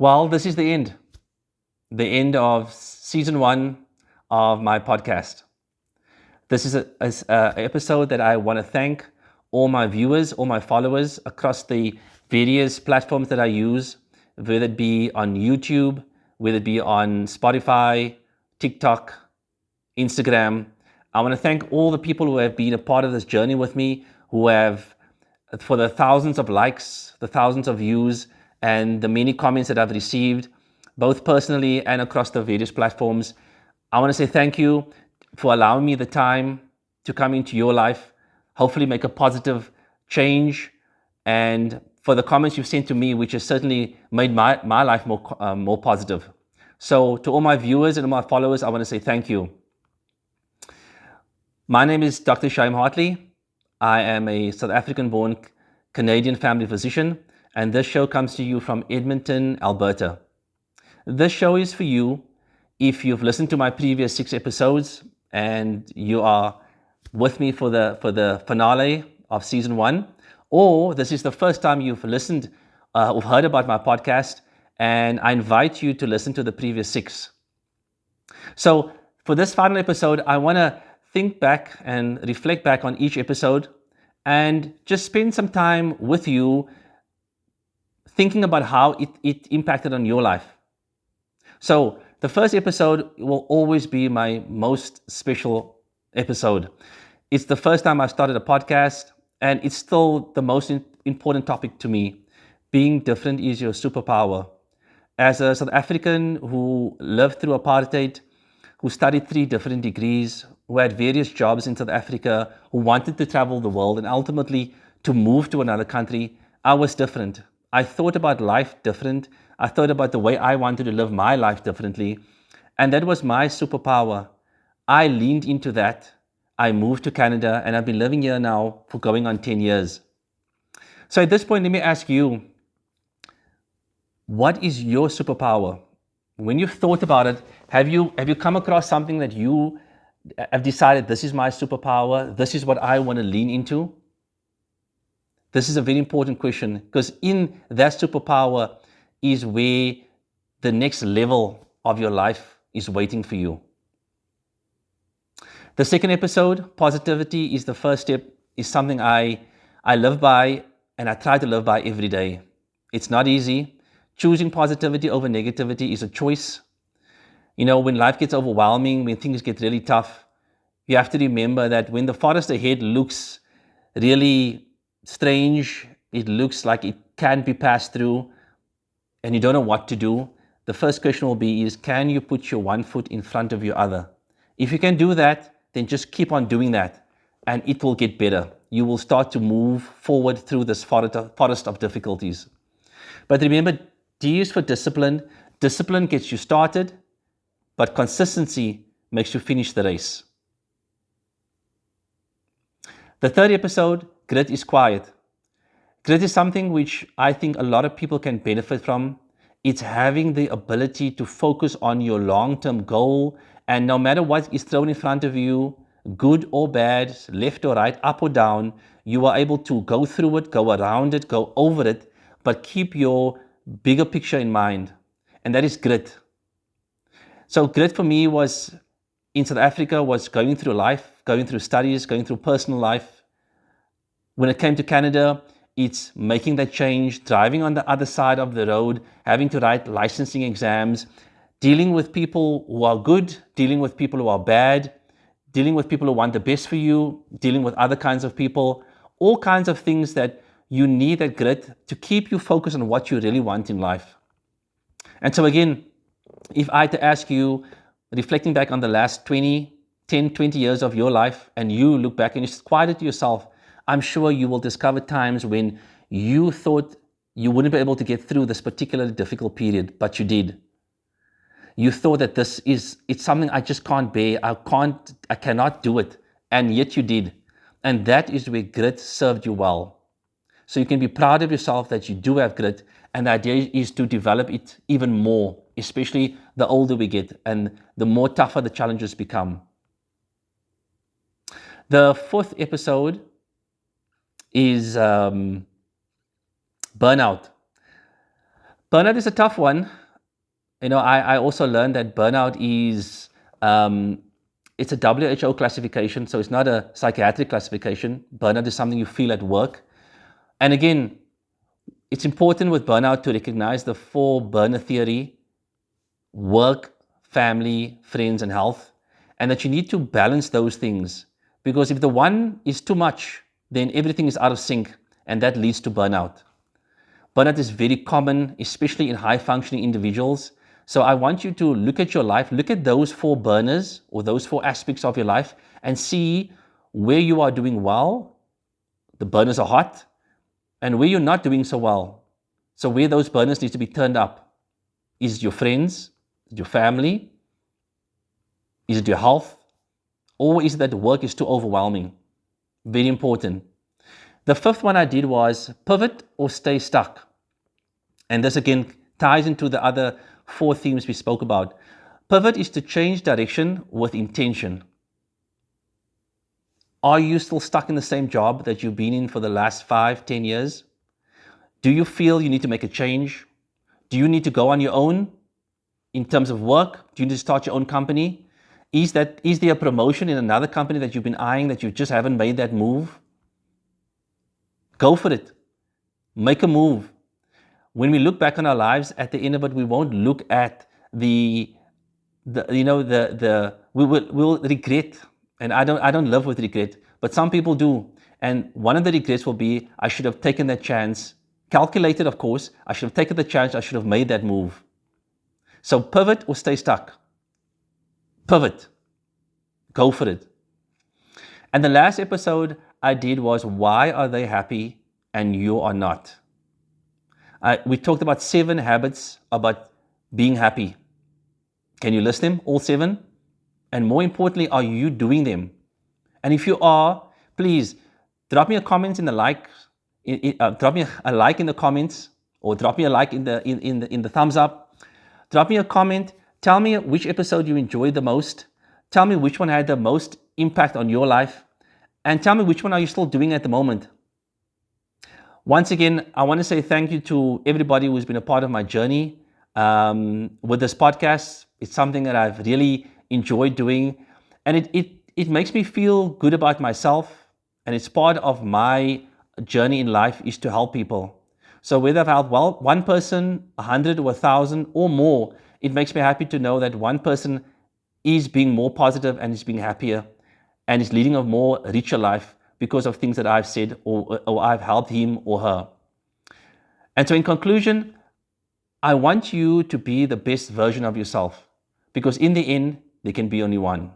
Well, this is the end of season one of my podcast. This is a episode that I want to thank all my viewers, all my followers across the various platforms that I use, whether it be on YouTube, whether it be on Spotify, TikTok, Instagram. I want to thank all the people who have been a part of this journey with me, who have, for the thousands of likes, the thousands of views, and the many comments that I've received, both personally and across the various platforms. I want to say thank you for allowing me the time to come into your life, hopefully make a positive change, and for the comments you've sent to me, which has certainly made my life more positive. So to all my viewers and all my followers, I want to say thank you. My name is Dr. Shahiem Hartley. I am a South African-born Canadian family physician, and this show comes to you from Edmonton, Alberta. This show is for you if you've listened to my previous 6 episodes and you are with me for the finale of season 1, or this is the first time you've listened or heard about my podcast, and I invite you to listen to the previous 6. So for this final episode, I want to think back and reflect back on each episode and just spend some time with you thinking about how it impacted on your life. So the first episode will always be my most special episode. It's the first time I started a podcast, and it's still the most important topic to me. Being different is your superpower. As a South African who lived through apartheid, who studied 3 different degrees, who had various jobs in South Africa, who wanted to travel the world and ultimately to move to another country, I was different. I thought about life different. I thought about the way I wanted to live my life differently. And that was my superpower. I leaned into that. I moved to Canada, and I've been living here now for going on 10 years. So at this point, let me ask you, what is your superpower? When you've thought about it, have you come across something that you have decided, this is my superpower, this is what I want to lean into? This is a very important question, because in that superpower is where the next level of your life is waiting for you. The second episode, positivity is the first step, is something I live by, and I try to live by every day. It's not easy. Choosing positivity over negativity is a choice. You know, when life gets overwhelming, when things get really tough, you have to remember that when the forest ahead looks really strange, it looks like it can't be passed through, and you don't know what to do, the first question will be is, can you put your one foot in front of your other? If you can do that, then just keep on doing that, and it will get better. You will start to move forward through this forest of difficulties. But remember, D is for discipline. Discipline gets you started, but consistency makes you finish the race. The third episode, grit is quiet. Grit is something which I think a lot of people can benefit from. It's having the ability to focus on your long-term goal, and no matter what is thrown in front of you, good or bad, left or right, up or down, you are able to go through it, go around it, go over it, but keep your bigger picture in mind, and that is grit. So grit for me was, in South Africa, was going through life, going through studies, going through personal life. When it came to Canada, it's making that change, driving on the other side of the road, having to write licensing exams, dealing with people who are good, dealing with people who are bad, dealing with people who want the best for you, dealing with other kinds of people, all kinds of things that you need that grit to keep you focused on what you really want in life. And so again, if I had to ask you, reflecting back on the last 10, 20 years of your life, and you look back and you just quiet it to yourself, I'm sure you will discover times when you thought you wouldn't be able to get through this particularly difficult period, but you did. You thought that it's something I just can't bear, I cannot do it, and yet you did. And that is where grit served you well. So you can be proud of yourself that you do have grit, and the idea is to develop it even more, especially the older we get and the more tougher the challenges become. The fourth episode is burnout. Burnout is a tough one. I also learned that burnout is, it's a WHO classification, so it's not a psychiatric classification. Burnout is something you feel at work. And again, it's important with burnout to recognize the four burner theory: work, family, friends, and health, and that you need to balance those things. Because if the one is too much, then everything is out of sync, and that leads to burnout. Burnout is very common, especially in high functioning individuals. So I want you to look at your life, look at those four burners or those four aspects of your life, and see where you are doing well, the burners are hot, and where you're not doing so well. So where those burners need to be turned up. Is it your friends? Is it your family? Is it your health? Or is it that the work is too overwhelming? Very important. The fifth one I did was pivot or stay stuck. And this again ties into the other four themes we spoke about. Pivot is to change direction with intention. Are you still stuck in the same job that you've been in for the last 5-10 years? Do you feel you need to make a change? Do you need to go on your own in terms of work? Do you need to start your own company? Is there a promotion in another company that you've been eyeing that you just haven't made that move? Go for it. Make a move. When we look back on our lives, at the end of it, we won't look at we will regret. And I don't live with regret, but some people do. And one of the regrets will be, I should have taken that chance. Calculated, of course. I should have taken the chance. I should have made that move. So pivot or stay stuck. Pivot. Go for it. And the last episode I did was, why are they happy and you are not? We talked about 7 habits about being happy. Can you list them, all 7? And more importantly, are you doing them? And if you are, please drop me a comment in the like. Drop me a like in the comments, or drop me a like in the thumbs up. Drop me a comment. Tell me which episode you enjoyed the most. Tell me which one had the most impact on your life. And tell me which one are you still doing at the moment. Once again, I want to say thank you to everybody who's been a part of my journey with this podcast. It's something that I've really enjoyed doing. And it makes me feel good about myself. And it's part of my journey in life is to help people. So whether I've helped one person, 100 or 1,000 or more, it makes me happy to know that one person is being more positive and is being happier and is leading a more richer life because of things that I've said or I've helped him or her. And so in conclusion, I want you to be the best version of yourself, because in the end, there can be only one.